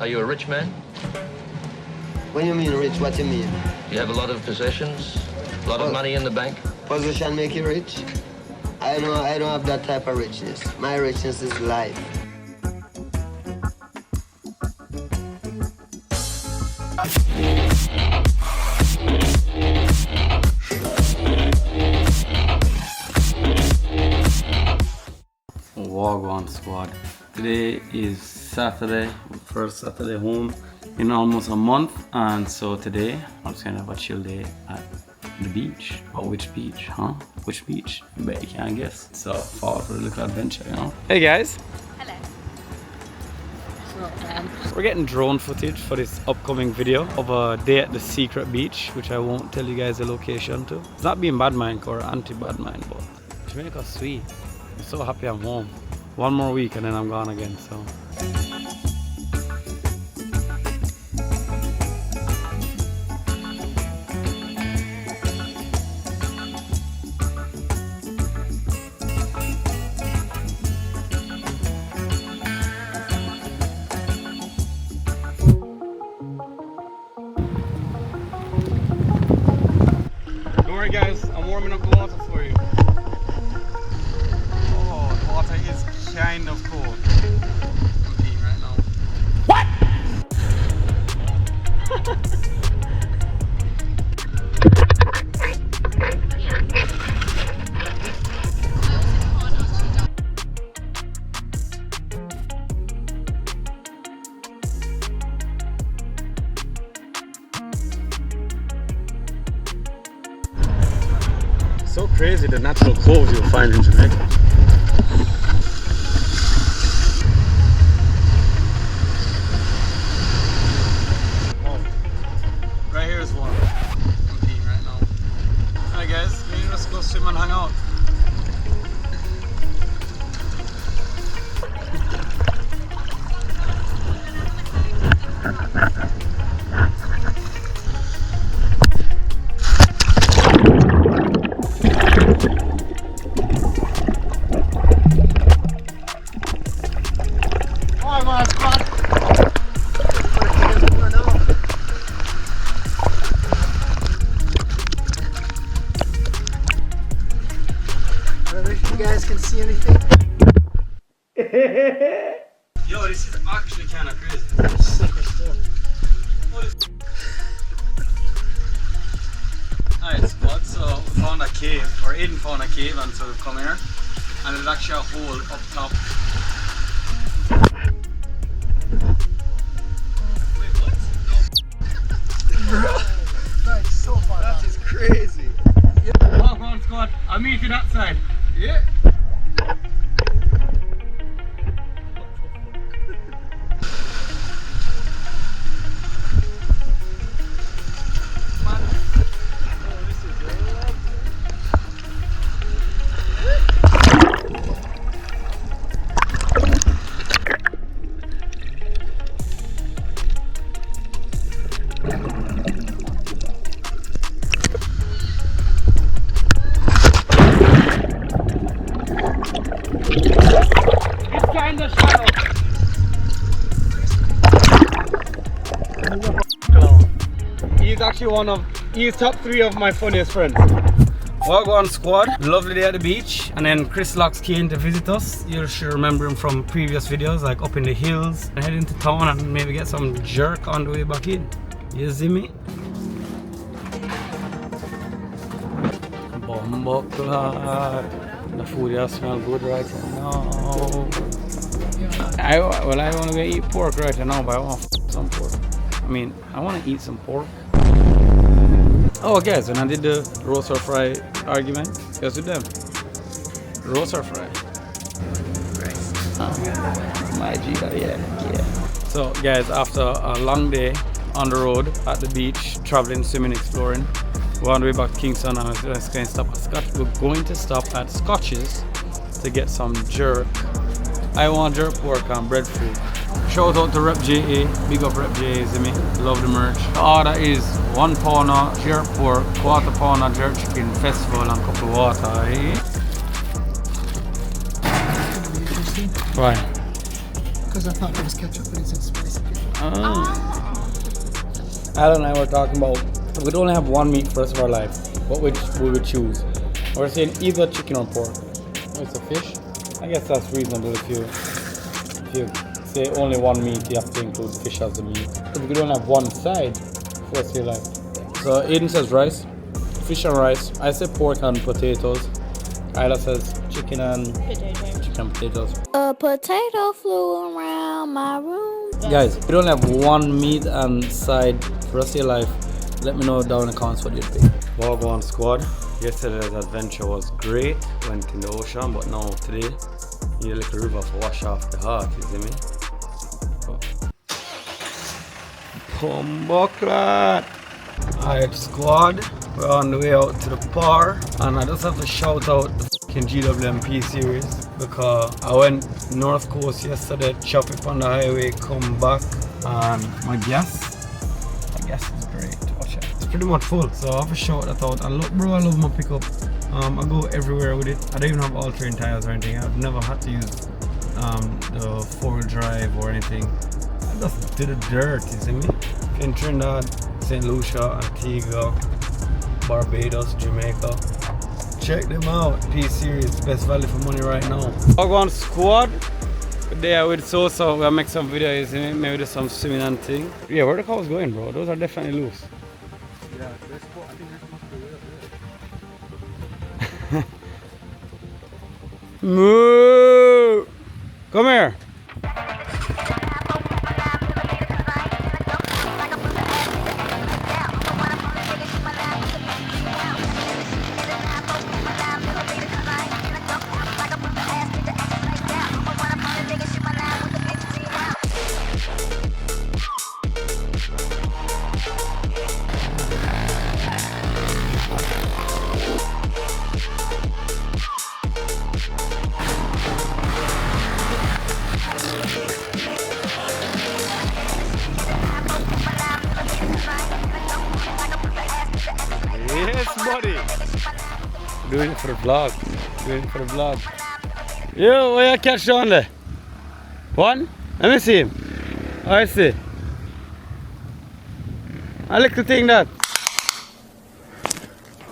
Are you a rich man? When you mean rich, what you mean? Do you have a lot of possessions? A lot of money in the bank? Position make you rich? I don't have that type of richness. My richness is life. Wagwan squad. Today is Saturday, first Saturday home in almost a month, and so today I'm just gonna have a chill day at the beach. But which beach, huh? Which beach? I bet you can't guess. So fall for a little adventure, you know. Hey guys. Hello. We're getting drone footage for this upcoming video of a day at the secret beach, which I won't tell you guys the location to. It's not being bad mind or anti-bad mind, but Jamaica's sweet. I'm so happy I'm home. One more week and then I'm gone again, so. Don't worry guys, I'm warming up the water for you. Oh, the water is kind of cold. I'm peeing right now. What? So crazy the natural coves you'll find in Jamaica. Oh, right here is one. I'm peeing right now. Alright guys, maybe let's go swim and hang out. You guys can see anything? Yo, this is actually kind of crazy. Alright squad, so we found a cave, or Aiden found a cave, and so we've come here. And there's actually a hole up top. Wait, what? No. That's so far. That is crazy. Walk on squad, I'll meet you that side. Yeah. It's kinda shallow. He's actually he's top 3 of my funniest friends. Wagwan squad, lovely day at the beach, and then Chris Locks came to visit us. You should remember him from previous videos, like up in the hills, and head into town and maybe get some jerk on the way back in. You see me? Bumbuckler. The food here smells good right now. I want to eat pork right now, but I want some pork. I mean, I want to eat some pork. Oh guys, when I did the roast or fry argument, guess with them. Roast or fry? My G, yeah. So guys, after a long day on the road, at the beach, traveling, swimming, exploring, we're on the way back to Kingston, and we're going to stop at Scotch's to get some jerk. I want jerk pork and breadfruit. Shout out to Rep JA, big up Rep JA, see me? Love the merch. The order is 1 pound of jerk pork, 1/4 pound of jerk chicken, festival, and a cup of water, eh? Why? Because I thought there was ketchup, but it said spicy. Alan and I were talking about we'd only have one meat for the rest of our life. What would we would choose? We're saying either chicken or pork. Oh, it's a fish. I guess that's reasonable if you say only one meat, you have to include fish as the meat. If you could only have one side for the rest of your life. So Aiden says rice, fish and rice. I say pork and potatoes. Isla says chicken and potatoes. A potato flew around my room. Guys, if you don't have one meat and side for the rest of your life, let me know down in the comments what you'd pick. Wagwan squad. Yesterday's adventure was great. Went in the ocean, but now today, need a little river to wash off the heart, you see me? Pumboklat! Alright squad, we're on the way out to the par, and I just have to shout out the fucking GWMP series because I went North Coast yesterday, chop it on the highway, come back, and my gas is great. Watch it. It's pretty much full, so I have to shout that out. And look bro, I love my pickup. I go everywhere with it. I don't even have all-terrain tires or anything. I've never had to use the four-wheel drive or anything. I just did the dirt, you see me? In Trinidad, St. Lucia, Antigua, Barbados, Jamaica. Check them out. P-Series, best value for money right now. Wagwan squad. There with Sosa, we'll make some videos, maybe do some swimming and thing. Yeah, where the cows going, bro? Those are definitely loose. Yeah, I think this must be Moo! Come here. Yes, buddy. Doing it for the vlog. Yo, where you catch down there? One? Let me see him. Oh, I see. A little thing that.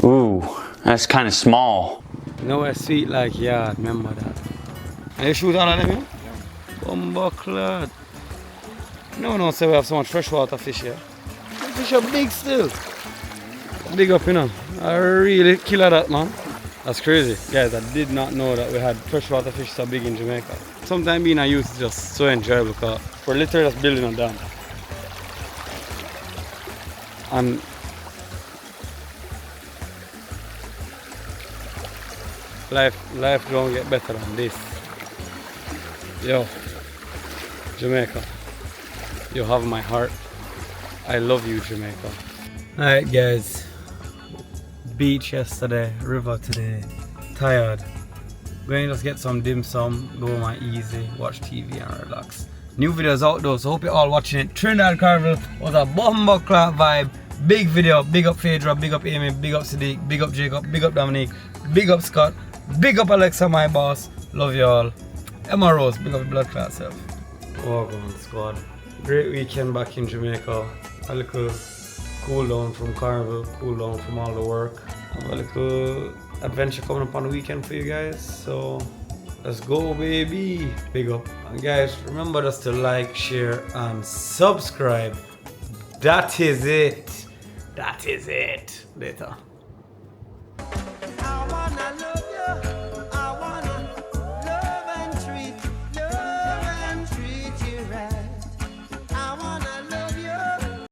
Ooh, that's kind of small. Nowhere sweet like yard, remember that. And you shoot all of them here? Bumbleclad. No, say we have so much freshwater fish here. The fish are big still. Big up, you know. I really killer that, man. That's crazy. Guys, I did not know that we had freshwater fish so big in Jamaica. Sometimes being a youth is just so enjoyable because we're literally just building a dam. And life don't get better than this. Yo, Jamaica, you have my heart. I love you, Jamaica. Alright guys, beach yesterday, river today, tired. Going to just get some dim sum, go my easy, watch TV and relax. New videos out though, so hope you're all watching it. Trinidad Carnival was a bumbleclad vibe. Big video, big up Phaedra, big up Amy, big up Sadiq, big up Jacob, big up Dominique, big up Scott, big up Alexa, my boss. Love y'all. Emma Rose, big up blood clot self. Wagwan squad. Great weekend back in Jamaica. A little cool down from Carnival, cool down from all the work. Have a little adventure coming up on the weekend for you guys. So let's go, baby. Big up. And guys, remember just to like, share, and subscribe. That is it. Later.